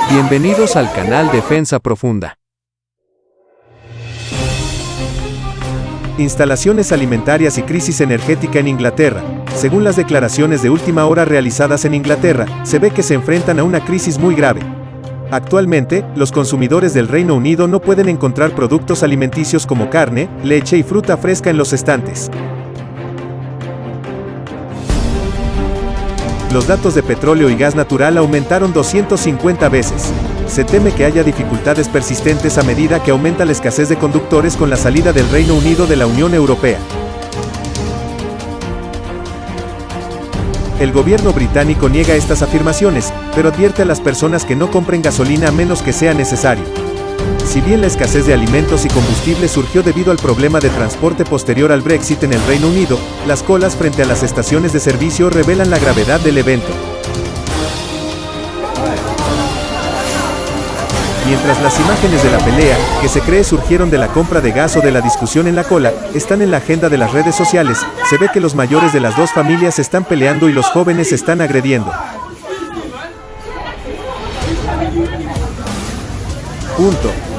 Bienvenidos al canal Defensa Profunda. Instalaciones alimentarias y crisis energética en Inglaterra. Según las declaraciones de última hora realizadas en Inglaterra, se ve que se enfrentan a una crisis muy grave. Actualmente, los consumidores del Reino Unido no pueden encontrar productos alimenticios como carne, leche y fruta fresca en los estantes. Los datos de petróleo y gas natural aumentaron 250 veces. Se teme que haya dificultades persistentes a medida que aumenta la escasez de conductores con la salida del Reino Unido de la Unión Europea. El gobierno británico niega estas afirmaciones, pero advierte a las personas que no compren gasolina a menos que sea necesario. Si bien la escasez de alimentos y combustible surgió debido al problema de transporte posterior al Brexit en el Reino Unido, las colas frente a las estaciones de servicio revelan la gravedad del evento. Mientras las imágenes de la pelea, que se cree surgieron de la compra de gas o de la discusión en la cola, están en la agenda de las redes sociales, se ve que los mayores de las dos familias están peleando y los jóvenes están agrediendo.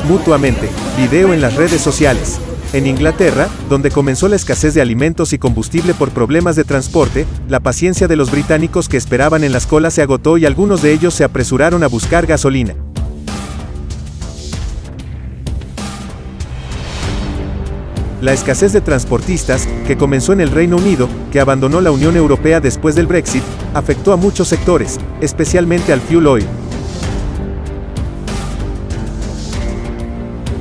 Mutuamente. Video en las redes sociales. En Inglaterra, donde comenzó la escasez de alimentos y combustible por problemas de transporte, la paciencia de los británicos que esperaban en las colas se agotó y algunos de ellos se apresuraron a buscar gasolina. La escasez de transportistas, que comenzó en el Reino Unido, que abandonó la Unión Europea después del Brexit, afectó a muchos sectores, especialmente al fuel oil.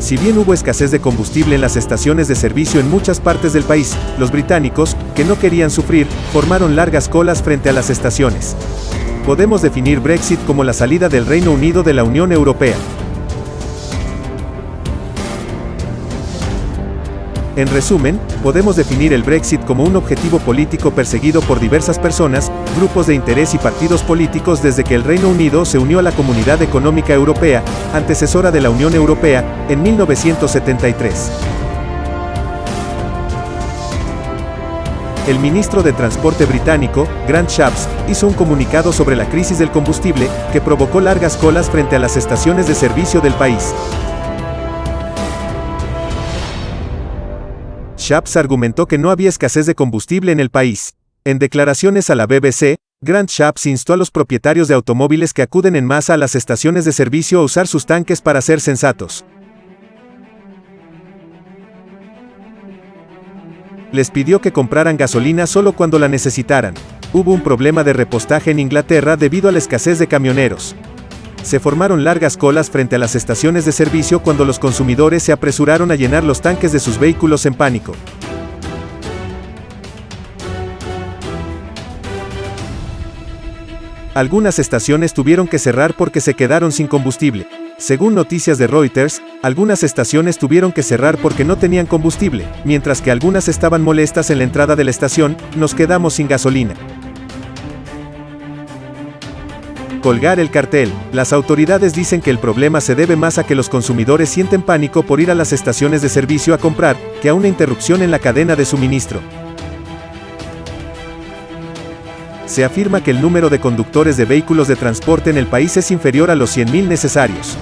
Si bien hubo escasez de combustible en las estaciones de servicio en muchas partes del país, los británicos, que no querían sufrir, formaron largas colas frente a las estaciones. Podemos definir Brexit como la salida del Reino Unido de la Unión Europea. En resumen, podemos definir el Brexit como un objetivo político perseguido por diversas personas, grupos de interés y partidos políticos desde que el Reino Unido se unió a la Comunidad Económica Europea, antecesora de la Unión Europea, en 1973. El ministro de Transporte británico, Grant Shapps, hizo un comunicado sobre la crisis del combustible, que provocó largas colas frente a las estaciones de servicio del país. Shapps argumentó que no había escasez de combustible en el país. En declaraciones a la BBC, Grant Shapps instó a los propietarios de automóviles que acuden en masa a las estaciones de servicio a usar sus tanques para ser sensatos. Les pidió que compraran gasolina solo cuando la necesitaran. Hubo un problema de repostaje en Inglaterra debido a la escasez de camioneros. Se formaron largas colas frente a las estaciones de servicio cuando los consumidores se apresuraron a llenar los tanques de sus vehículos en pánico. Algunas estaciones tuvieron que cerrar porque se quedaron sin combustible. Según noticias de Reuters, algunas estaciones tuvieron que cerrar porque no tenían combustible, mientras que algunas estaban molestas en la entrada de la estación. Nos quedamos sin gasolina. Colgar el cartel. Las autoridades dicen que el problema se debe más a que los consumidores sienten pánico por ir a las estaciones de servicio a comprar, que a una interrupción en la cadena de suministro. Se afirma que el número de conductores de vehículos de transporte en el país es inferior a los 100.000 necesarios.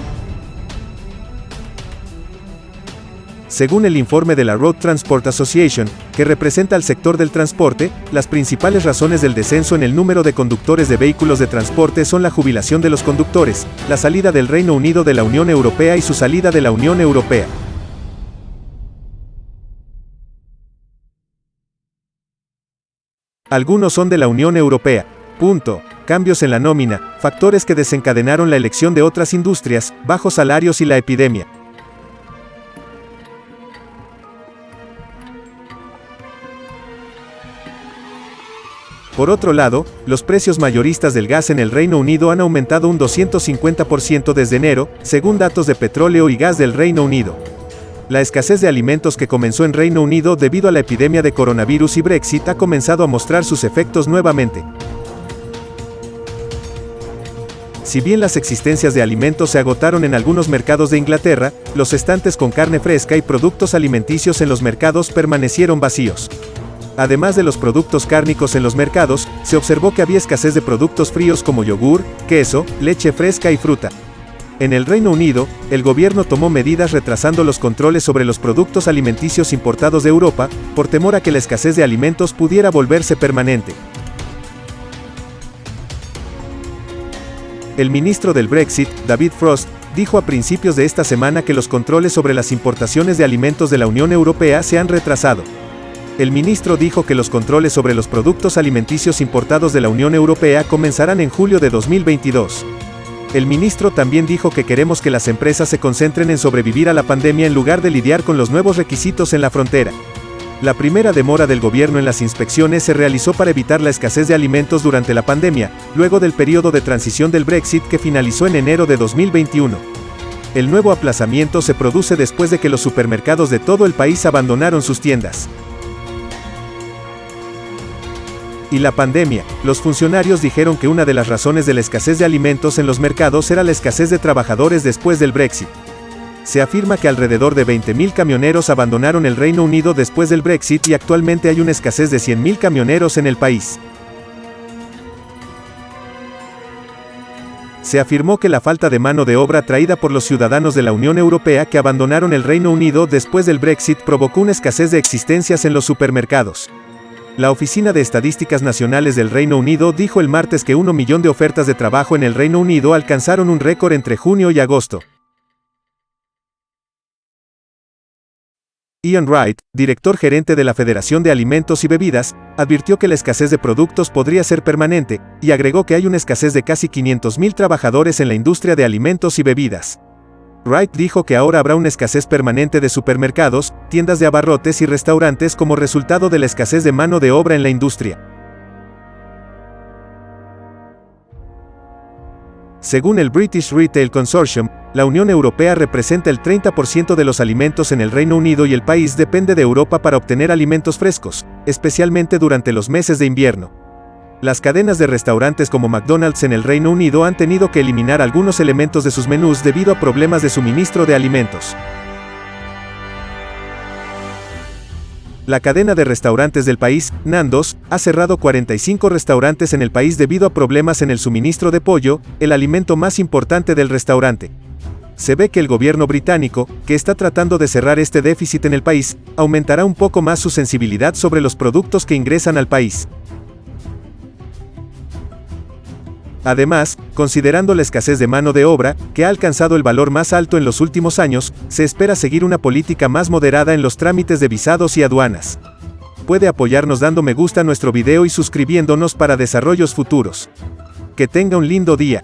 Según el informe de la Road Transport Association, que representa al sector del transporte, las principales razones del descenso en el número de conductores de vehículos de transporte son la jubilación de los conductores, la salida del Reino Unido de la Unión Europea y su salida de la Unión Europea. Algunos son de la Unión Europea. Cambios en la nómina, factores que desencadenaron la elección de otras industrias, bajos salarios y la epidemia. Por otro lado, los precios mayoristas del gas en el Reino Unido han aumentado un 250% desde enero, según datos de petróleo y gas del Reino Unido. La escasez de alimentos que comenzó en Reino Unido debido a la epidemia de coronavirus y Brexit ha comenzado a mostrar sus efectos nuevamente. Si bien las existencias de alimentos se agotaron en algunos mercados de Inglaterra, los estantes con carne fresca y productos alimenticios en los mercados permanecieron vacíos. Además de los productos cárnicos en los mercados, se observó que había escasez de productos fríos como yogur, queso, leche fresca y fruta. En el Reino Unido, el gobierno tomó medidas retrasando los controles sobre los productos alimenticios importados de Europa, por temor a que la escasez de alimentos pudiera volverse permanente. El ministro del Brexit, David Frost, dijo a principios de esta semana que los controles sobre las importaciones de alimentos de la Unión Europea se han retrasado. El ministro dijo que los controles sobre los productos alimenticios importados de la Unión Europea comenzarán en julio de 2022. El ministro también dijo que queremos que las empresas se concentren en sobrevivir a la pandemia en lugar de lidiar con los nuevos requisitos en la frontera. La primera demora del gobierno en las inspecciones se realizó para evitar la escasez de alimentos durante la pandemia, luego del periodo de transición del Brexit que finalizó en enero de 2021. El nuevo aplazamiento se produce después de que los supermercados de todo el país abandonaron sus tiendas. Y la pandemia, los funcionarios dijeron que una de las razones de la escasez de alimentos en los mercados era la escasez de trabajadores después del Brexit. Se afirma que alrededor de 20.000 camioneros abandonaron el Reino Unido después del Brexit y actualmente hay una escasez de 100.000 camioneros en el país. Se afirmó que la falta de mano de obra traída por los ciudadanos de la Unión Europea que abandonaron el Reino Unido después del Brexit provocó una escasez de existencias en los supermercados. La Oficina de Estadísticas Nacionales del Reino Unido dijo el martes que 1 millón de ofertas de trabajo en el Reino Unido alcanzaron un récord entre junio y agosto. Ian Wright, director gerente de la Federación de Alimentos y Bebidas, advirtió que la escasez de productos podría ser permanente, y agregó que hay una escasez de casi 500.000 trabajadores en la industria de alimentos y bebidas. Wright dijo que ahora habrá una escasez permanente de supermercados, tiendas de abarrotes y restaurantes como resultado de la escasez de mano de obra en la industria. Según el British Retail Consortium, la Unión Europea representa el 30% de los alimentos en el Reino Unido y el país depende de Europa para obtener alimentos frescos, especialmente durante los meses de invierno. Las cadenas de restaurantes como McDonald's en el Reino Unido han tenido que eliminar algunos elementos de sus menús debido a problemas de suministro de alimentos. La cadena de restaurantes del país, Nando's, ha cerrado 45 restaurantes en el país debido a problemas en el suministro de pollo, el alimento más importante del restaurante. Se ve que el gobierno británico, que está tratando de cerrar este déficit en el país, aumentará un poco más su sensibilidad sobre los productos que ingresan al país. Además, considerando la escasez de mano de obra, que ha alcanzado el valor más alto en los últimos años, se espera seguir una política más moderada en los trámites de visados y aduanas. Puede apoyarnos dando me gusta a nuestro video y suscribiéndonos para desarrollos futuros. Que tenga un lindo día.